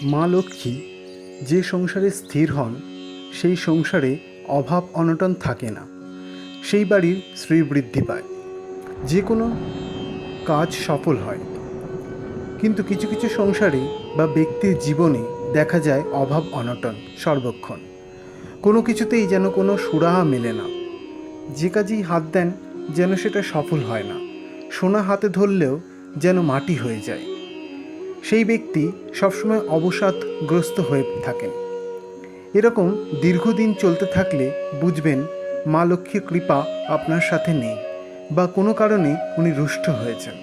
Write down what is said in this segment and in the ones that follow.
মা লক্ষ্মী যে সংসারে স্থির হন সেই সংসারে অভাব অনটন থাকে না, সেই বাড়ির শ্রীবৃদ্ধি পায়, যে কোনো কাজ সফল হয়। কিন্তু কিছু কিছু সংসারে বা ব্যক্তির জীবনে দেখা যায় অভাব অনটন সর্বক্ষণ, কোনো কিছুতেই যেন কোনো সুরাহা মেলে না। যে কাজেই হাত দেন যেন সেটা সফল হয় না, সোনা হাতে ধরলেও যেন মাটি হয়ে যায়। সেই ব্যক্তি সবসময় অবসাদগ্রস্ত হয়ে থাকেন। এরকম দীর্ঘদিন চলতে থাকলে বুঝবেন মা লক্ষ্মীর কৃপা আপনার সাথে নেই, বা কোনো কারণে উনি রুষ্ট হয়েছেন।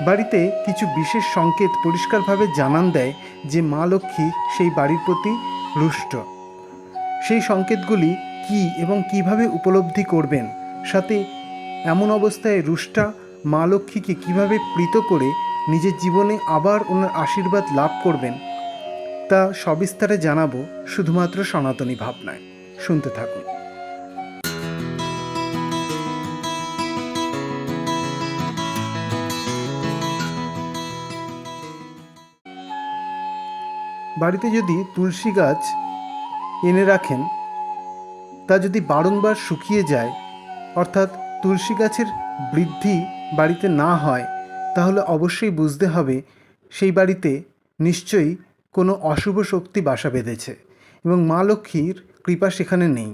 বাড়িতে কিছু বিশেষ সংকেত পরিষ্কারভাবে জানান দেয় যে মা লক্ষ্মী সেই বাড়ির প্রতি রুষ্ট। সেই সংকেতগুলি কি এবং কিভাবে উপলব্ধি করবেন, সাথে এমন অবস্থায় রুষ্টা মা লক্ষ্মীকে কীভাবে প্রীত করে নিজের জীবনে আবার ওনার আশীর্বাদ লাভ করবেন, তা সবিস্তারে জানাবো শুধুমাত্র সনাতনী ভাবনায়। শুনতে থাকুন। বাড়িতে যদি তুলসী গাছ এনে রাখেন, তা যদি বারংবার শুকিয়ে যায়, অর্থাৎ তুলসী গাছের বৃদ্ধি বাড়িতে না হয়, তাহলে অবশ্যই বুঝতে হবে সেই বাড়িতে নিশ্চয়ই কোনো অশুভ শক্তি বাসা বেঁধেছে এবং মা লক্ষ্মীর কৃপা সেখানে নেই।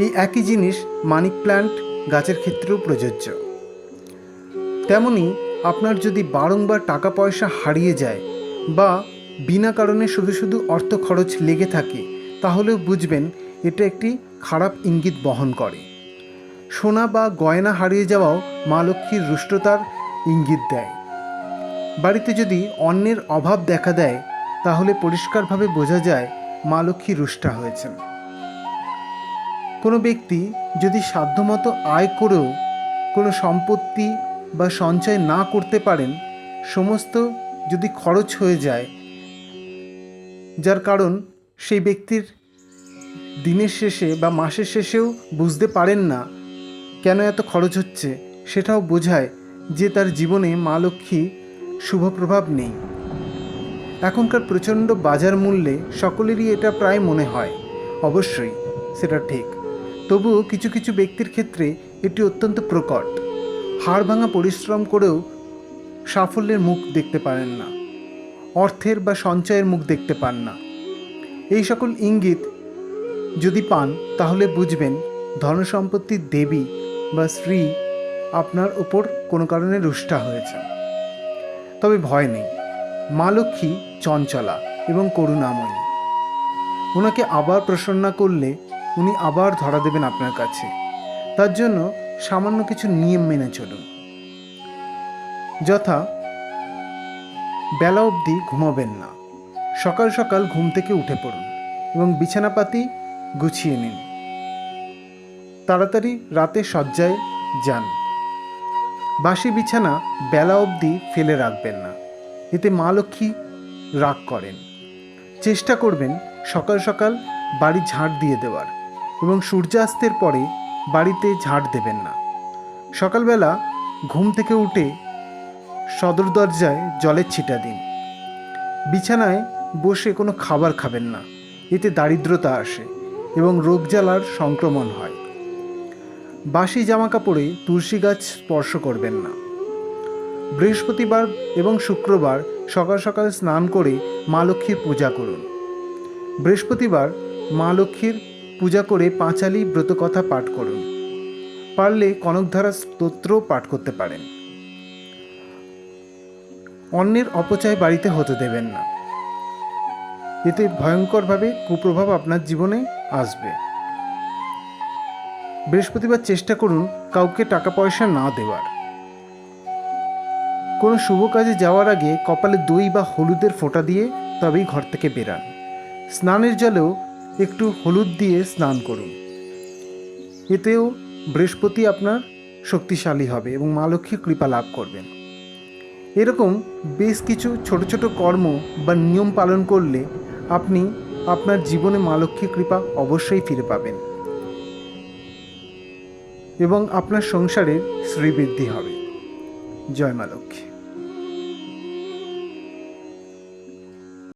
এই একই জিনিস মানি প্ল্যান্ট গাছের ক্ষেত্রেও প্রযোজ্য। তেমনি আপনার যদি বারংবার টাকা পয়সা হারিয়ে যায় বা বিনা কারণে শুধু শুধু অর্থ খরচ লেগে থাকে, তাহলেও বুঝবেন এটা একটি খারাপ ইঙ্গিত বহন করে। সোনা বা গয়না হারিয়ে যাওয়াও মা লক্ষ্মীর রুষ্টতার ইঙ্গিত দেয়। বাড়িতে যদি অন্নের অভাব দেখা দেয়, তাহলে পরিষ্কারভাবে বোঝা যায় মা লক্ষ্মী রুষ্টা হয়েছেন। কোনো ব্যক্তি যদি সাধ্যমতো আয় করেও কোনো সম্পত্তি বা সঞ্চয় না করতে পারেন, সমস্ত যদি খরচ হয়ে যায়, যার কারণ সেই ব্যক্তির দিনের শেষে বা মাসের শেষেও বুঝতে পারেন না কেন এত খরচ হচ্ছে, সেটাও বোঝায় যে তার জীবনে মা লক্ষ্মী শুভ প্রভাব নেই। এখনকার প্রচণ্ড বাজার মূল্যে সকলেরই এটা প্রায় মনে হয়, অবশ্যই সেটা ঠিক। তবুও কিছু কিছু ব্যক্তির ক্ষেত্রে এটি অত্যন্ত প্রকট। হাড় ভাঙা পরিশ্রম করেও সাফল্যের মুখ দেখতে পারেন না, অর্থের বা সঞ্চয়ের মুখ দেখতে পান না। এই সকল ইঙ্গিত যদি পান, তাহলে বুঝবেন ধনসম্পত্তির দেবী বা শ্রী আপনার উপর কোনো কারণে রুষ্টা হয়েছে। তবে ভয় নেই, মা লক্ষ্মী চঞ্চলা এবং করুণাময়ী। ওনাকে আবার প্রসন্ন করলে উনি আবার ধরা দেবেন আপনার কাছে। তার জন্য সামান্য কিছু নিয়ম মেনে চলুন। যথা, বেলা অবধি ঘুমাবেন না, সকাল সকাল ঘুম থেকে উঠে পড়ুন এবং বিছানাপাতি গুছিয়ে নিন। তাড়াতাড়ি রাতে শয্যায় যান। বাসি বিছানা বেলা অবধি ফেলে রাখবেন না, এতে মা লক্ষ্মী রাগ করেন। চেষ্টা করবেন সকাল সকাল বাড়ি ঝাঁট দিয়ে দেওয়ার এবং সূর্যাস্তের পরে বাড়িতে ঝাঁট দেবেন না। সকালবেলা ঘুম থেকে উঠে সদর দরজায় জলের ছিটা দিন। বিছানায় বসে কোনো খাবার খাবেন না, এতে দারিদ্রতা আসে এবং রোগ জ্বালার সংক্রমণ হয়। বাসি জামা কাপড়ে তুলসী গাছ স্পর্শ করবেন না। বৃহস্পতিবার এবং শুক্রবার সকাল সকাল স্নান করে মা লক্ষ্মীর পূজা করুন। বৃহস্পতিবার মা লক্ষ্মীর পূজা করে পাঁচালী ব্রতকথা পাঠ করুন। পারলে কনকধারা স্তোত্র পাঠ করতে পারেন। অন্যের অপচয় বাড়িতে হতে দেবেন না, এতে ভয়ঙ্করভাবে কুপ্রভাব আপনার জীবনে আসবে। বৃহস্পতিবার চেষ্টা করুন কাউকে টাকা পয়সা না দেওয়ার। কোনো শুভ কাজে যাওয়ার আগে কপালে দই বা হলুদের ফোঁটা দিয়ে তবেই ঘর থেকে বেরান। স্নানের জলেও একটু হলুদ দিয়ে স্নান করুন, এতেও বৃহস্পতি আপনার শক্তিশালী হবে এবং মা লক্ষ্মীর কৃপা লাভ করবেন। এরকম বেশ কিছু ছোট ছোট কর্ম বা নিয়ম পালন করলে আপনি আপনার জীবনে মা লক্ষ্মীর কৃপা অবশ্যই ফিরে পাবেন এবং আপনার সংসারের শ্রীবৃদ্ধি হবে। জয় মা লক্ষ্মী।